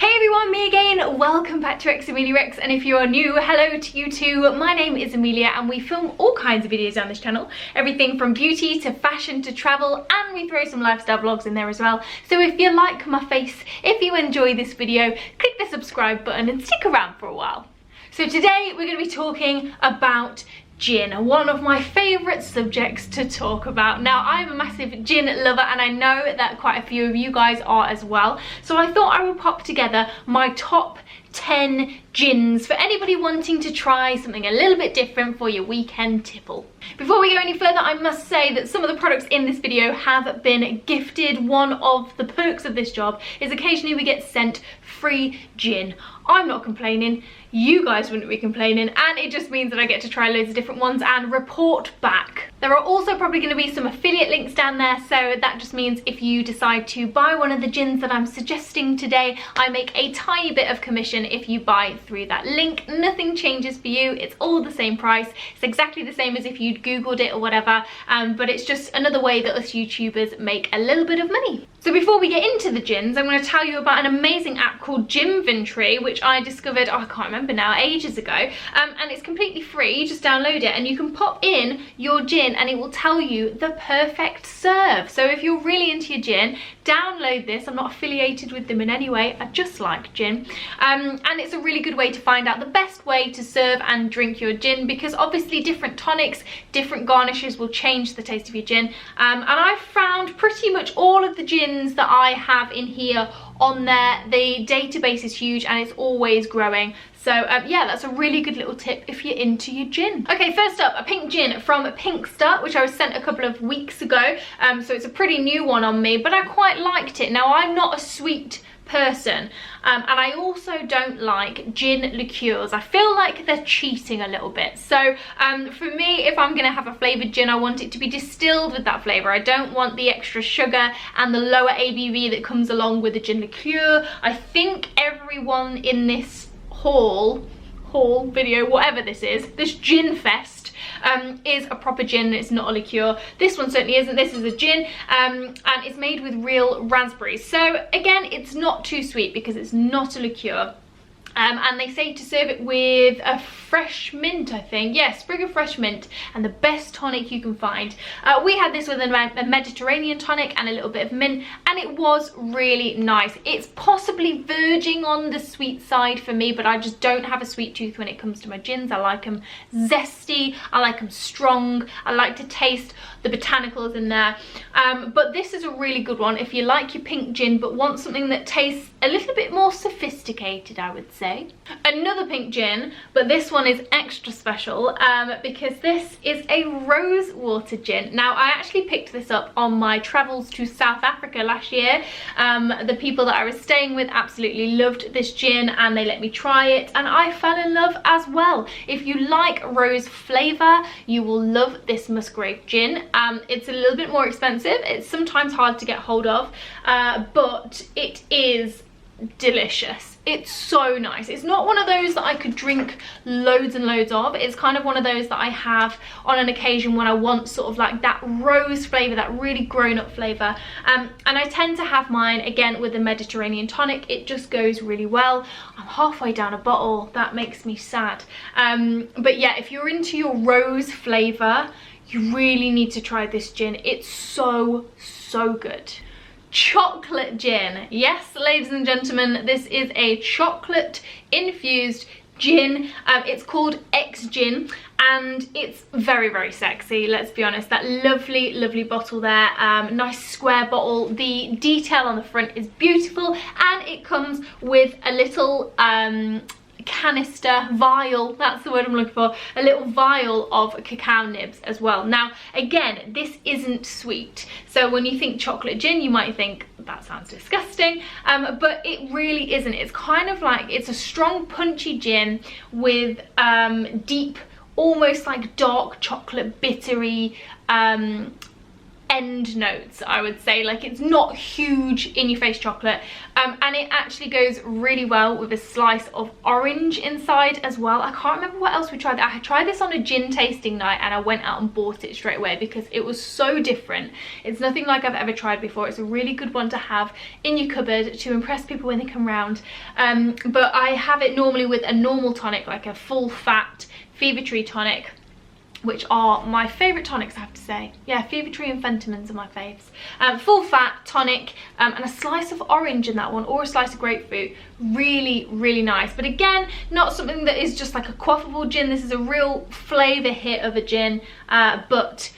Hey everyone, me again. Welcome back to xameliax, and if you are new, hello to you too. My name is Amelia and we film all kinds of videos on this channel. Everything from beauty to fashion to travel, and we throw some lifestyle vlogs in there as well. So if you like my face, if you enjoy this video, click the subscribe button and stick around for a while. So today we're going to be talking about gin, one of my favourite subjects to talk about. Now, I'm a massive gin lover and I know that quite a few of you guys are as well. So I thought I would pop together my top 10 gins for anybody wanting to try something a little bit different for your weekend tipple. Before we go any further, I must say that some of the products in this video have been gifted. One of the perks of this job is occasionally we get sent free gin. I'm not complaining, you guys wouldn't be complaining, and it just means that I get to try loads of different ones and report back. There are also probably going to be some affiliate links down there, so that just means if you decide to buy one of the gins that I'm suggesting today, I make a tiny bit of commission if you buy through that link. Nothing changes for you, it's all the same price. It's exactly the same as if you'd googled it or whatever, but it's just another way that us YouTubers make a little bit of money. So before we get into the gins, I'm going to tell you about an amazing app called Ginventory, which I discovered, I can't remember now, ages ago, and it's completely free. You just download it and you can pop in your gin and it will tell you the perfect serve. So if you're really into your gin, download this. I'm not affiliated with them in any way, I just like gin, and it's a really good way to find out the best way to serve and drink your gin, because obviously different tonics, different garnishes will change the taste of your gin, and I've found pretty much all of the gins that I have in here on there. The database is huge and it's always growing. So yeah, that's a really good little tip if you're into your gin. Okay, first up, a pink gin from Pinkster, which I was sent a couple of weeks ago. So it's a pretty new one on me, but I quite liked it. Now, I'm not a sweet person, and I also don't like gin liqueurs. I feel like they're cheating a little bit. So for me, if I'm gonna have a flavoured gin, I want it to be distilled with that flavour. I don't want the extra sugar and the lower ABV that comes along with the gin liqueur. I think everyone in this haul video, whatever this is, this gin fest, is a proper gin. It's not a liqueur. This one certainly isn't. This is a gin, and it's made with real raspberries. So again, it's not too sweet because it's not a liqueur. And they say to serve it with a fresh mint, I think. Yeah, sprig of fresh mint, and the best tonic you can find. We had this with a Mediterranean tonic and a little bit of mint, and it was really nice. It's possibly verging on the sweet side for me, but I just don't have a sweet tooth when it comes to my gins. I like them zesty, I like them strong, I like to taste the botanicals in there. But this is a really good one if you like your pink gin but want something that tastes a little bit more sophisticated, I would say. Another pink gin, but this one is extra special because this is a rose water gin. Now, I actually picked this up on my travels to South Africa last year. The people that I was staying with absolutely loved this gin and they let me try it, and I fell in love as well. If you like rose flavour, you will love this musgrave gin. It's a little bit more expensive. It's sometimes hard to get hold of, but it is delicious. It's so nice. It's not one of those that I could drink loads and loads of. It's kind of one of those that I have on an occasion when I want sort of like that rose flavour, that really grown-up flavour. And I tend to have mine, again, with the Mediterranean tonic. It just goes really well. I'm halfway down a bottle. That makes me sad. But yeah, if you're into your rose flavour, you really need to try this gin. It's so good. Chocolate gin. Yes, ladies and gentlemen, this is a chocolate infused gin. It's called X Gin and it's very sexy, let's be honest. That lovely bottle there, nice square bottle. The detail on the front is beautiful, and it comes with a little canister, vial, that's the word I'm looking for, a little vial of cacao nibs as well. Now, again, this isn't sweet, so when you think chocolate gin, you might think that sounds disgusting, but it really isn't. It's kind of like, it's a strong punchy gin with deep, almost like dark chocolate bittery end notes, I would say. Like, it's not huge in your face chocolate, and it actually goes really well with a slice of orange inside as well. I can't remember what else we tried. I tried this on a gin tasting night and I went out and bought it straight away because it was so different. It's nothing like I've ever tried before. It's a really good one to have in your cupboard to impress people when they come round. But I have it normally with a normal tonic, like a full fat Fever Tree tonic, which are my favourite tonics, I have to say. Yeah, Fever Tree and Fentimans are my faves. Full fat tonic, and a slice of orange in that one, or a slice of grapefruit. Really, really nice. But again, not something that is just like a quaffable gin. This is a real flavour hit of a gin, but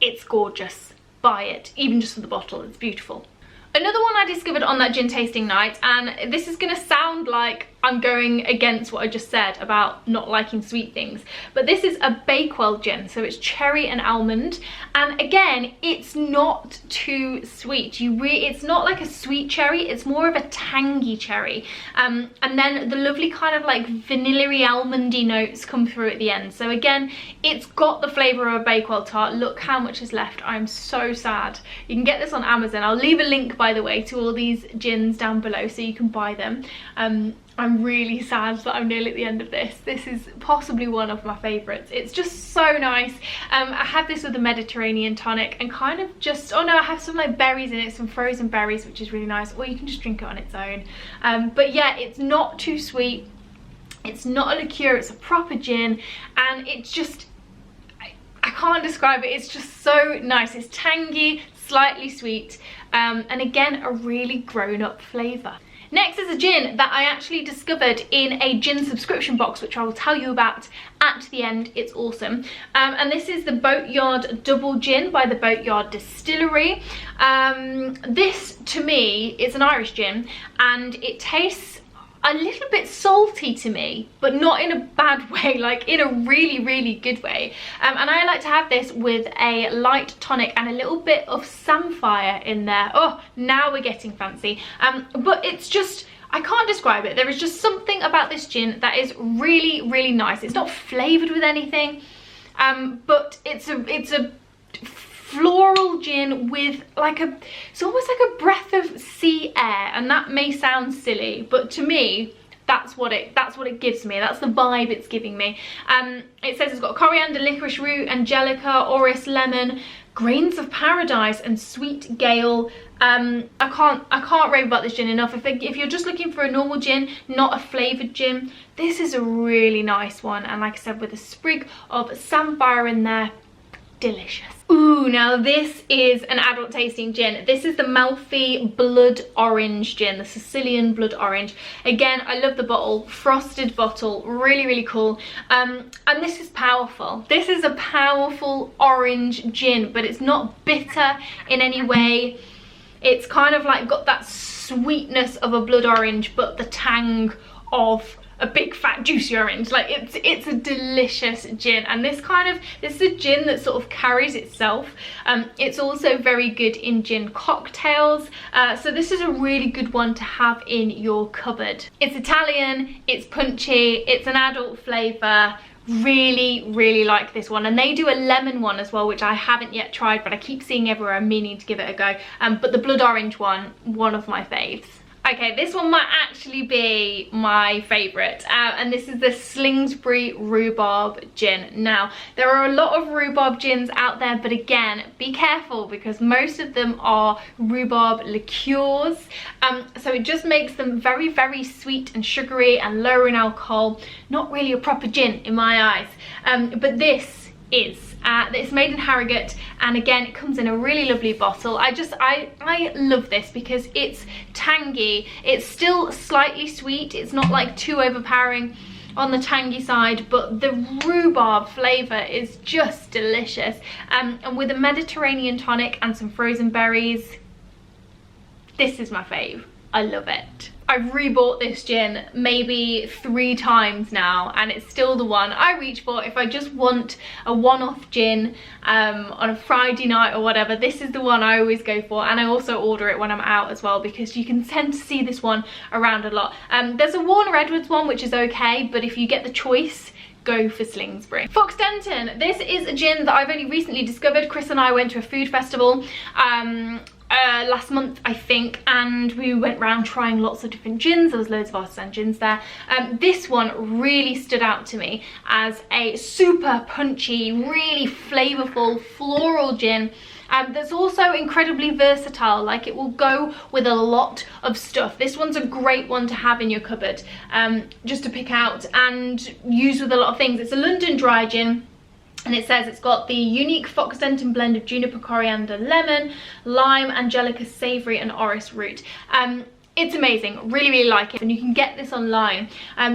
it's gorgeous. Buy it, even just for the bottle, it's beautiful. Another one I discovered on that gin tasting night, and this is going to sound like I'm going against what I just said about not liking sweet things, but this is a Bakewell gin, so it's cherry and almond, and again, it's not too sweet. It's not like a sweet cherry, it's more of a tangy cherry, and then the lovely kind of like vanilla-y almondy notes come through at the end. So again, it's got the flavour of a Bakewell tart. Look how much is left. I'm so sad. You can get this on Amazon. I'll leave a link, by the way, to all these gins down below so you can buy them. I'm really sad that I'm nearly at the end of this. This is possibly one of my favourites. It's just so nice. I had this with a Mediterranean tonic and kind of just, oh no, I have some like berries in it, some frozen berries, which is really nice, or you can just drink it on its own. But yeah, it's not too sweet. It's not a liqueur, it's a proper gin, and it's just, I can't describe it. It's just so nice. It's tangy, slightly sweet, and again, a really grown-up flavour. Next is a gin that I actually discovered in a gin subscription box, which I will tell you about at the end. It's awesome. And this is the Boatyard Double Gin by the Boatyard Distillery. This, to me, is an Irish gin, and it tastes a little bit salty to me, but not in a bad way, like in a really, really good way. And I like to have this with a light tonic and a little bit of samphire in there. Oh, now we're getting fancy. But it's just, I can't describe it. There is just something about this gin that is really, really nice. It's not flavoured with anything, but it's a floral gin with like it's almost like a breath of sea air, and that may sound silly, but to me that's what it gives me. That's the vibe it's giving me. It says it's got coriander, licorice root, angelica, orris, lemon, grains of paradise, and sweet gale. I can't rave about this gin enough. If you're just looking for a normal gin, not a flavoured gin, this is a really nice one, and like I said, with a sprig of samphire in there, delicious. Ooh, now this is an adult tasting gin. This is the Malfi Blood Orange gin, the Sicilian Blood Orange. Again, I love the bottle, frosted bottle, really, really cool. And this is powerful. This is a powerful orange gin, but it's not bitter in any way. It's kind of like got that sweetness of a blood orange, but the tang of a big fat juicy orange. Like, it's a delicious gin, and this is a gin that sort of carries itself. It's also very good in gin cocktails, so this is a really good one to have in your cupboard. It's Italian, it's punchy, it's an adult flavour. Really, really like this one, and they do a lemon one as well, which I haven't yet tried, but I keep seeing everywhere. I'm meaning to give it a go. But the blood orange one of my faves. Okay, this one might actually be my favourite, and this is the Slingsbury Rhubarb Gin. Now, there are a lot of rhubarb gins out there, but again, be careful because most of them are rhubarb liqueurs, so it just makes them very, very sweet and sugary and lower in alcohol. Not really a proper gin in my eyes, but this is. It's made in Harrogate, and again, it comes in a really lovely bottle. I love this because it's tangy, it's still slightly sweet, it's not like too overpowering on the tangy side, but the rhubarb flavour is just delicious. And with a Mediterranean tonic and some frozen berries, this is my fave. I love it. I've rebought this gin maybe 3 times now, and it's still the one I reach for if I just want a one-off gin on a Friday night or whatever. This is the one I always go for, and I also order it when I'm out as well because you can tend to see this one around a lot. There's a Warner Edwards one which is okay, but if you get the choice, go for Slingsbury. Fox Denton, this is a gin that I've only recently discovered. Chris and I went to a food festival last month, I think, and we went around trying lots of different gins. There was loads of artisan gins there. This one really stood out to me as a super punchy, really flavorful floral gin. That's also incredibly versatile, like it will go with a lot of stuff. This one's a great one to have in your cupboard, just to pick out and use with a lot of things. It's a London dry gin, and it says it's got the unique Fox Denton blend of juniper, coriander, lemon, lime, angelica, savoury and orris root. It's amazing, really like it, and you can get this online.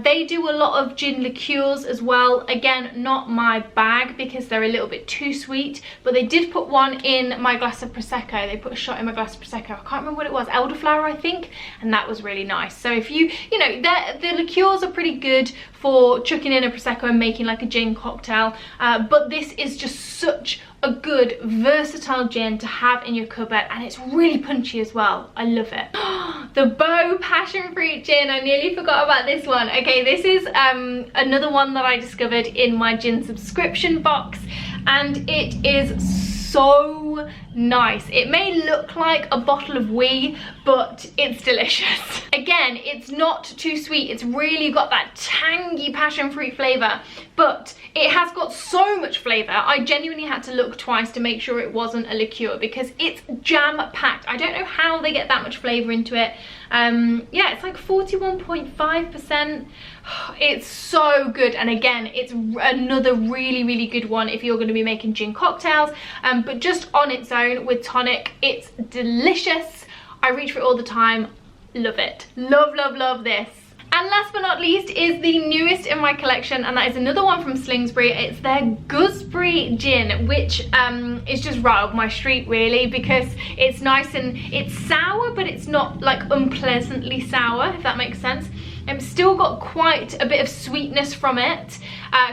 They do a lot of gin liqueurs as well. Again, not my bag because they're a little bit too sweet, but they did put one in my glass of Prosecco. They put a shot in my glass of Prosecco. I can't remember what it was, elderflower I think, and that was really nice. So if you know, the liqueurs are pretty good for chucking in a Prosecco and making like a gin cocktail, but this is just such a good versatile gin to have in your cupboard, and it's really punchy as well. I love it. The Bow passion fruit gin, I nearly forgot about this one. Okay, this is another one that I discovered in my gin subscription box, and it is so nice. It may look like a bottle of wee, but it's delicious. Again, it's not too sweet. It's really got that tangy passion fruit flavour, but it has got so much flavour. I genuinely had to look twice to make sure it wasn't a liqueur because it's jam-packed. I don't know how they get that much flavour into it. Yeah, it's like 41.5%. It's so good, and again, it's another really good one if you're going to be making gin cocktails, but just on its own with tonic, it's delicious. I reach for it all the time. Love it. Love this. And last but not least is the newest in my collection, and that is another one from Slingsbury. It's their gooseberry gin, which is just right up my street really, because it's nice and it's sour, but it's not like unpleasantly sour, if that makes sense. Still got quite a bit of sweetness from it,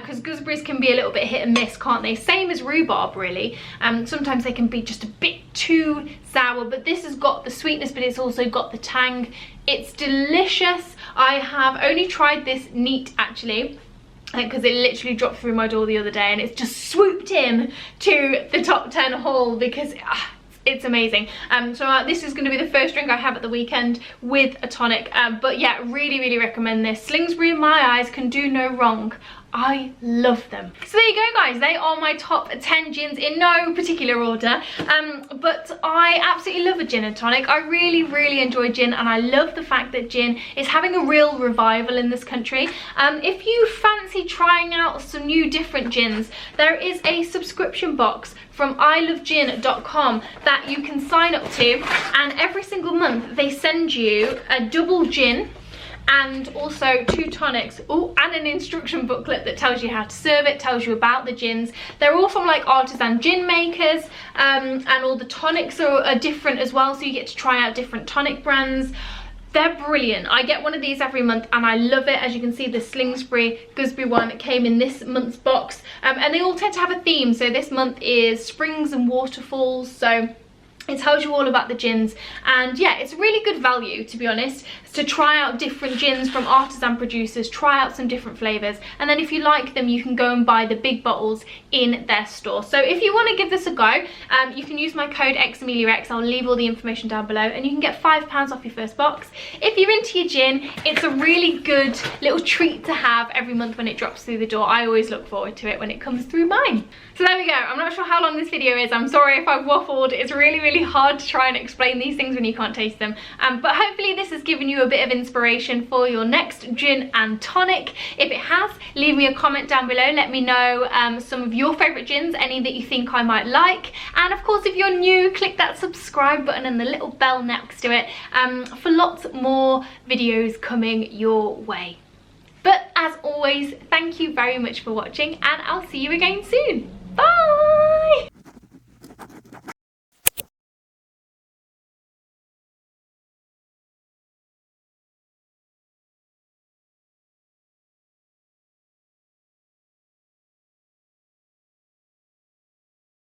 because gooseberries can be a little bit hit and miss, can't they? Same as rhubarb really. Sometimes they can be just a bit too sour, but this has got the sweetness, but it's also got the tang. It's delicious. I have only tried this neat actually, because it literally dropped through my door the other day and it's just swooped in to the top 10 haul because it's amazing. So this is going to be the first drink I have at the weekend with a tonic, but yeah, really recommend this. Slingsbury in my eyes can do no wrong. I love them. So there you go guys, they are my top 10 gins in no particular order, but I absolutely love a gin and tonic. I really enjoy gin, and I love the fact that gin is having a real revival in this country. If you fancy trying out some new different gins, there is a subscription box from ilovegin.com that you can sign up to, and every single month they send you a double gin and also 2 tonics, and an instruction booklet that tells you how to serve it, tells you about the gins. They're all from like artisan gin makers, and all the tonics are different as well, so you get to try out different tonic brands. They're brilliant. I get one of these every month and I love it. As you can see, the Slingsbury gooseberry one came in this month's box, and they all tend to have a theme. So this month is springs and waterfalls, so it tells you all about the gins, and yeah, it's really good value, to be honest, to try out different gins from artisan producers, try out some different flavours, and then if you like them you can go and buy the big bottles in their store. So if you want to give this a go, you can use my code xameliax. I'll leave all the information down below, and you can get £5 off your first box. If you're into your gin, it's a really good little treat to have every month when it drops through the door. I always look forward to it when it comes through mine. So there we go. I'm not sure how long this video is. I'm sorry if I've waffled. It's really hard to try and explain these things when you can't taste them, but hopefully this has given you a bit of inspiration for your next gin and tonic. If it has, leave me a comment down below. Let me know some of your favourite gins, any that you think I might like, and of course if you're new, click that subscribe button and the little bell next to it for lots more videos coming your way. But as always, thank you very much for watching, and I'll see you again soon. Bye!